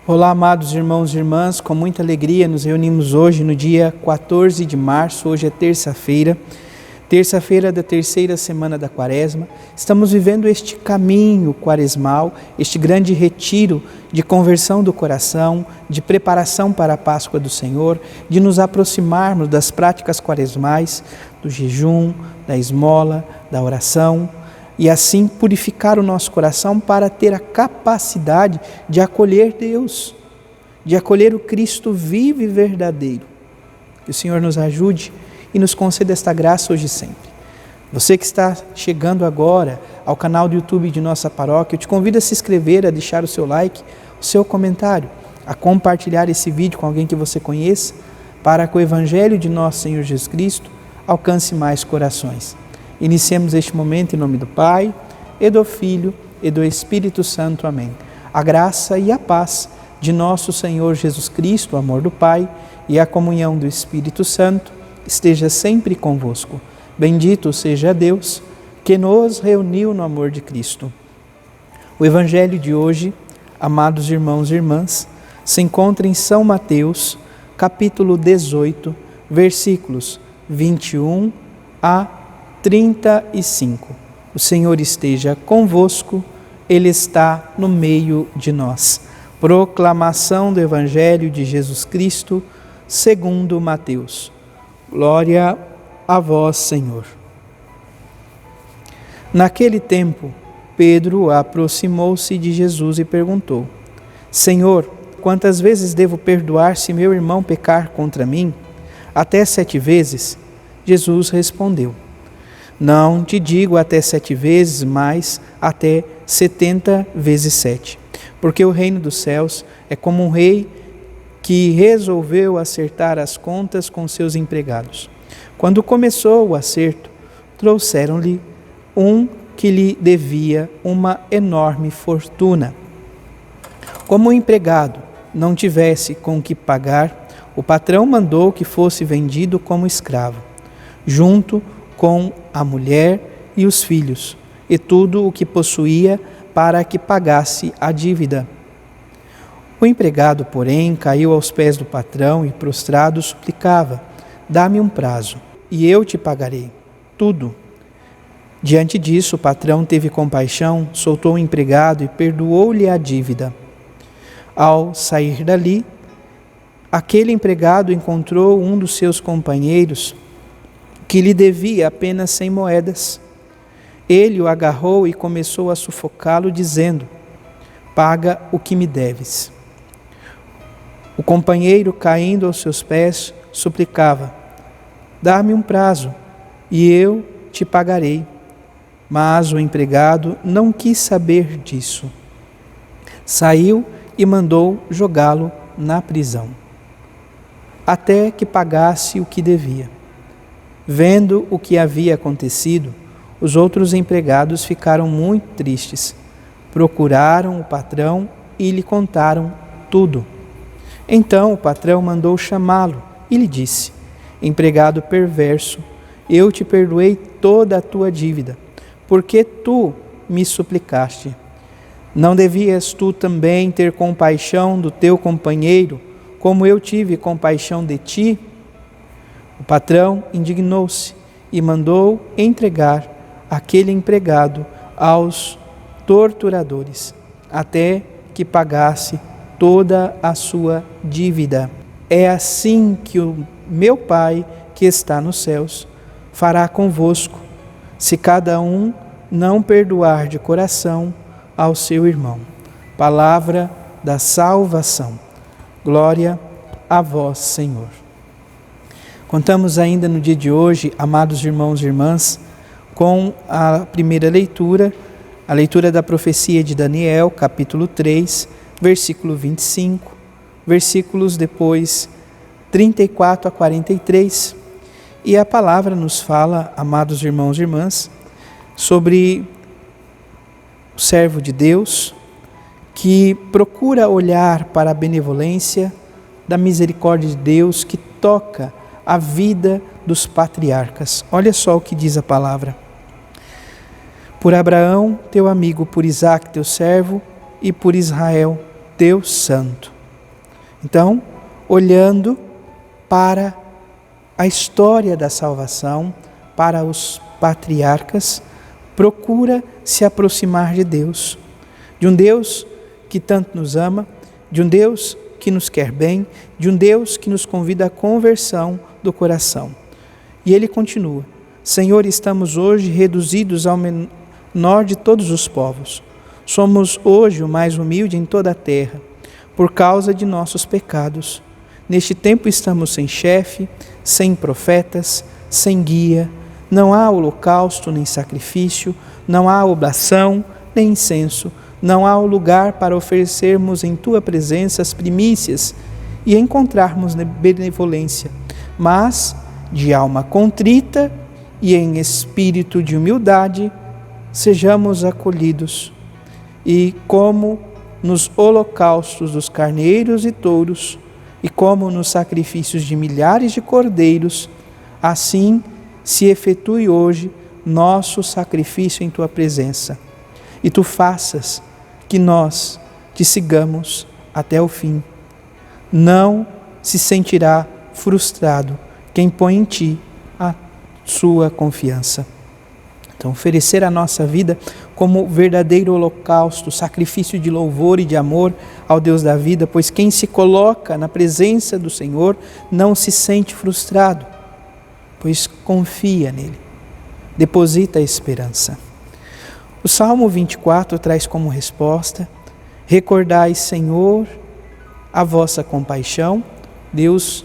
Olá, amados irmãos e irmãs, com muita alegria nos reunimos hoje no dia 14 de março, hoje é terça-feira da terceira semana da Quaresma. Estamos vivendo este caminho quaresmal, este grande retiro de conversão do coração, de preparação para a Páscoa do Senhor, de nos aproximarmos das práticas quaresmais, do jejum, da esmola, da oração, e assim purificar o nosso coração para ter a capacidade de acolher Deus, de acolher o Cristo vivo e verdadeiro. Que o Senhor nos ajude e nos conceda esta graça hoje e sempre. Você que está chegando agora ao canal do YouTube de nossa paróquia, eu te convido a se inscrever, a deixar o seu like, o seu comentário, a compartilhar esse vídeo com alguém que você conheça, para que o Evangelho de nosso Senhor Jesus Cristo alcance mais corações. Iniciemos este momento em nome do Pai, e do Filho, e do Espírito Santo. Amém. A graça e a paz de nosso Senhor Jesus Cristo, o amor do Pai e a comunhão do Espírito Santo esteja sempre convosco. Bendito seja Deus que nos reuniu no amor de Cristo. O Evangelho de hoje, amados irmãos e irmãs, se encontra em São Mateus, capítulo 18, versículos 21 a 35. O Senhor esteja convosco, Ele está no meio de nós. Proclamação do Evangelho de Jesus Cristo, segundo Mateus. Glória a vós, Senhor. Naquele tempo, Pedro aproximou-se de Jesus e perguntou: Senhor, quantas vezes devo perdoar se meu irmão pecar contra mim? Até 7 vezes? Jesus respondeu: Não te digo até 7 vezes, mas até 70 vezes 7. Porque o reino dos céus é como um rei que resolveu acertar as contas com seus empregados. Quando começou o acerto, trouxeram-lhe um que lhe devia uma enorme fortuna. Como o empregado não tivesse com que pagar, o patrão mandou que fosse vendido como escravo, junto com a mulher e os filhos, e tudo o que possuía, para que pagasse a dívida. O empregado, porém, caiu aos pés do patrão e, prostrado, suplicava: Dá-me um prazo, e eu te pagarei tudo. Diante disso, o patrão teve compaixão, soltou o empregado e perdoou-lhe a dívida. Ao sair dali, aquele empregado encontrou um dos seus companheiros que lhe devia apenas 100 moedas. Ele o agarrou e começou a sufocá-lo, dizendo: Paga o que me deves. O companheiro, caindo aos seus pés, suplicava: Dá-me um prazo, e eu te pagarei. Mas o empregado não quis saber disso. Saiu e mandou jogá-lo na prisão, até que pagasse o que devia. Vendo o que havia acontecido, os outros empregados ficaram muito tristes. Procuraram o patrão e lhe contaram tudo. Então o patrão mandou chamá-lo e lhe disse: Empregado perverso, eu te perdoei toda a tua dívida, porque tu me suplicaste. Não devias tu também ter compaixão do teu companheiro, como eu tive compaixão de ti? O patrão indignou-se e mandou entregar aquele empregado aos torturadores, até que pagasse toda a sua dívida. É assim que o meu Pai, que está nos céus, fará convosco, se cada um não perdoar de coração ao seu irmão. Palavra da salvação. Glória a vós, Senhor. Contamos ainda no dia de hoje, amados irmãos e irmãs, com a primeira leitura, a leitura da profecia de Daniel, capítulo 3, versículo 25, versículos depois 34 a 43. E a palavra nos fala, amados irmãos e irmãs, sobre o servo de Deus que procura olhar para a benevolência da misericórdia de Deus que toca a vida dos patriarcas. Olha só o que diz a palavra. Por Abraão, teu amigo, por Isaque, teu servo, e por Israel, teu santo. Então, olhando para a história da salvação, para os patriarcas, procura se aproximar de Deus, de um Deus que tanto nos ama, de um Deus que nos quer bem, de um Deus que nos convida à conversão do coração. E ele continua: Senhor, estamos hoje reduzidos ao menor de todos os povos. Somos hoje o mais humilde em toda a terra, por causa de nossos pecados. Neste tempo estamos sem chefe, sem profetas, sem guia. Não há holocausto nem sacrifício, não há oblação nem incenso, não há lugar para oferecermos em tua presença as primícias e encontrarmos benevolência, mas de alma contrita e em espírito de humildade sejamos acolhidos. E como nos holocaustos dos carneiros e touros, e como nos sacrifícios de milhares de cordeiros, assim se efetue hoje nosso sacrifício em tua presença. E tu faças que nós te sigamos até o fim. Não se sentirá frustrado quem põe em ti a sua confiança. Então, oferecer a nossa vida como verdadeiro holocausto, sacrifício de louvor e de amor ao Deus da vida, pois quem se coloca na presença do Senhor não se sente frustrado, pois confia nele, deposita a esperança. O Salmo 24 traz como resposta: recordai, Senhor, a vossa compaixão. Deus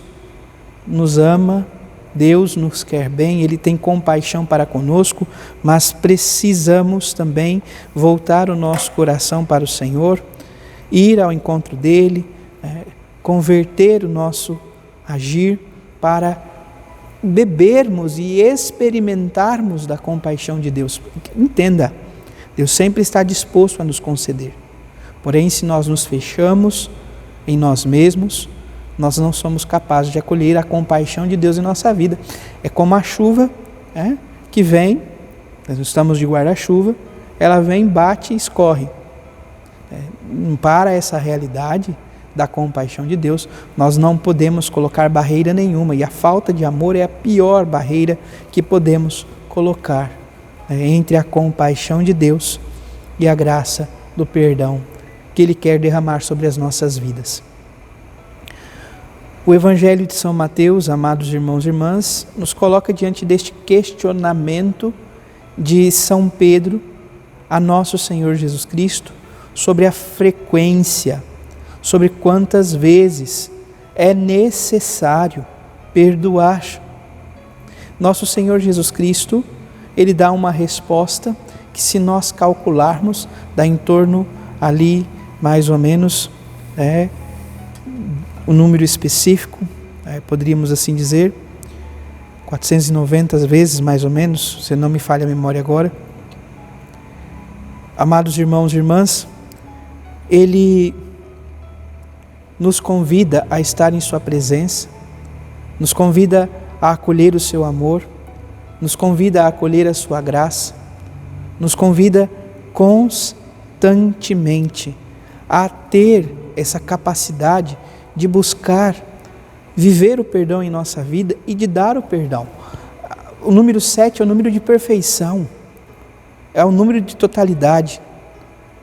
nos ama, Deus nos quer bem, Ele tem compaixão para conosco, mas precisamos também voltar o nosso coração para o Senhor, ir ao encontro dEle, converter o nosso agir para bebermos e experimentarmos da compaixão de Deus. Entenda, Deus sempre está disposto a nos conceder. Porém, se nós nos fechamos em nós mesmos, nós não somos capazes de acolher a compaixão de Deus em nossa vida. É como a chuva que vem, nós estamos de guarda-chuva, ela vem, bate e escorre. Para essa realidade da compaixão de Deus, nós não podemos colocar barreira nenhuma, e a falta de amor é a pior barreira que podemos colocar entre a compaixão de Deus e a graça do perdão que Ele quer derramar sobre as nossas vidas. O Evangelho de São Mateus, amados irmãos e irmãs, nos coloca diante deste questionamento de São Pedro a nosso Senhor Jesus Cristo sobre a frequência, sobre quantas vezes é necessário perdoar. Nosso Senhor Jesus Cristo, Ele dá uma resposta que, se nós calcularmos, dá em torno ali, mais ou menos, o número específico, poderíamos assim dizer, 490 vezes mais ou menos, se não me falha a memória agora. Amados irmãos e irmãs, Ele nos convida a estar em sua presença, nos convida a acolher o seu amor, nos convida a acolher a sua graça, nos convida constantemente a ter essa capacidade de buscar viver o perdão em nossa vida e de dar o perdão. O número 7 é o número de perfeição, é o número de totalidade,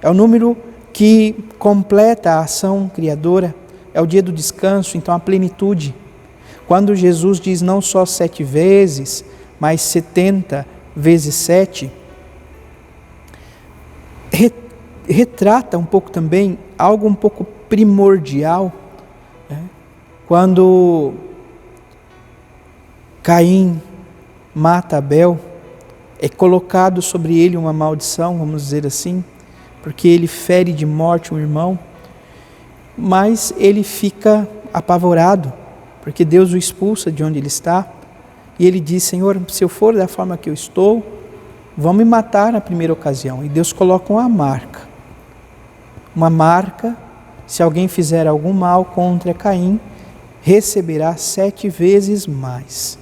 é o número que completa a ação criadora, é o dia do descanso, então a plenitude. Quando Jesus diz não só 7 vezes, mas 70 vezes 7, retrata um pouco também algo um pouco primordial. Quando Caim mata Abel, é colocado sobre ele uma maldição, vamos dizer assim, porque ele fere de morte um irmão, mas ele fica apavorado, porque Deus o expulsa de onde ele está, e ele diz: Senhor, se eu for da forma que eu estou, vão me matar na primeira ocasião. E Deus coloca uma marca, se alguém fizer algum mal contra Caim, receberá 7 vezes mais.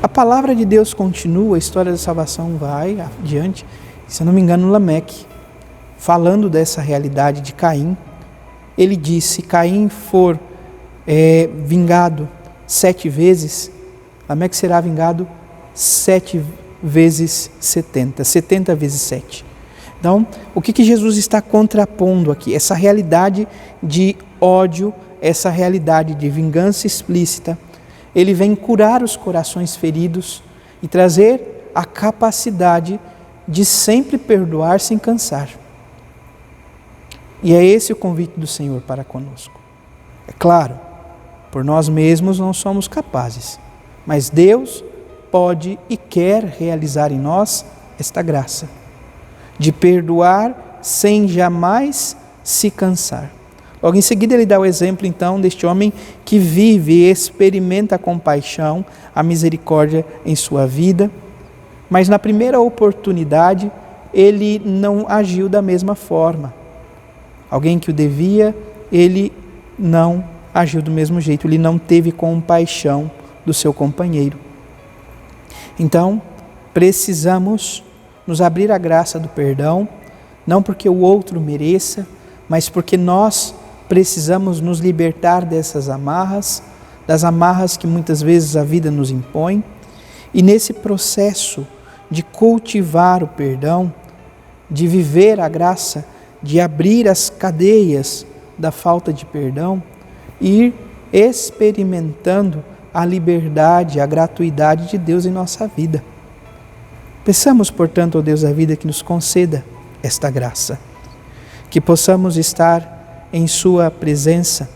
A palavra de Deus continua, a história da salvação vai adiante, se eu não me engano, Lameque, falando dessa realidade de Caim, ele disse: se Caim for vingado 7 vezes, Lameque será vingado 7 vezes 70, 70 vezes 7. Então, o que Jesus está contrapondo aqui? Essa realidade de ódio, essa realidade de vingança explícita. Ele vem curar os corações feridos e trazer a capacidade de sempre perdoar sem cansar. E é esse o convite do Senhor para conosco. É claro, por nós mesmos não somos capazes, mas Deus pode e quer realizar em nós esta graça de perdoar sem jamais se cansar. Logo em seguida ele dá o exemplo então deste homem que vive e experimenta a compaixão, a misericórdia em sua vida, mas na primeira oportunidade ele não agiu da mesma forma. Alguém que o devia, ele não agiu do mesmo jeito, ele não teve compaixão do seu companheiro. Então, precisamos nos abrir à graça do perdão, não porque o outro mereça, mas porque nós precisamos nos libertar dessas amarras, das amarras que muitas vezes a vida nos impõe, e nesse processo de cultivar o perdão, de viver a graça, de abrir as cadeias da falta de perdão, ir experimentando a liberdade, a gratuidade de Deus em nossa vida. Peçamos, portanto, ao Deus da vida que nos conceda esta graça, que possamos estar em sua presença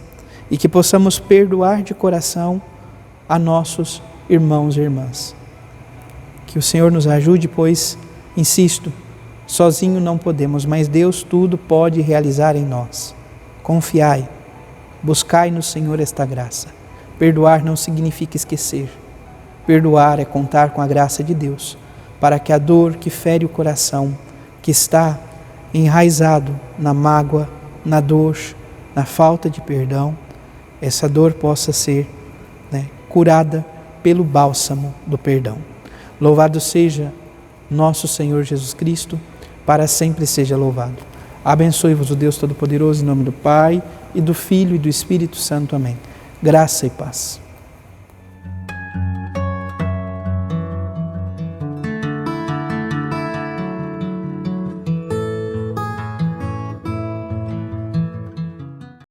e que possamos perdoar de coração a nossos irmãos e irmãs. Que o Senhor nos ajude, pois, insisto, sozinho não podemos, mas Deus tudo pode realizar em nós. Confiai, buscai no Senhor esta graça. Perdoar não significa esquecer. Perdoar é contar com a graça de Deus, para que a dor que fere o coração, que está enraizado na mágoa, na dor, na falta de perdão, essa dor possa ser curada pelo bálsamo do perdão. Louvado seja nosso Senhor Jesus Cristo, para sempre seja louvado. Abençoe-vos o Deus Todo-Poderoso, em nome do Pai, e do Filho e do Espírito Santo. Amém. Graça e paz.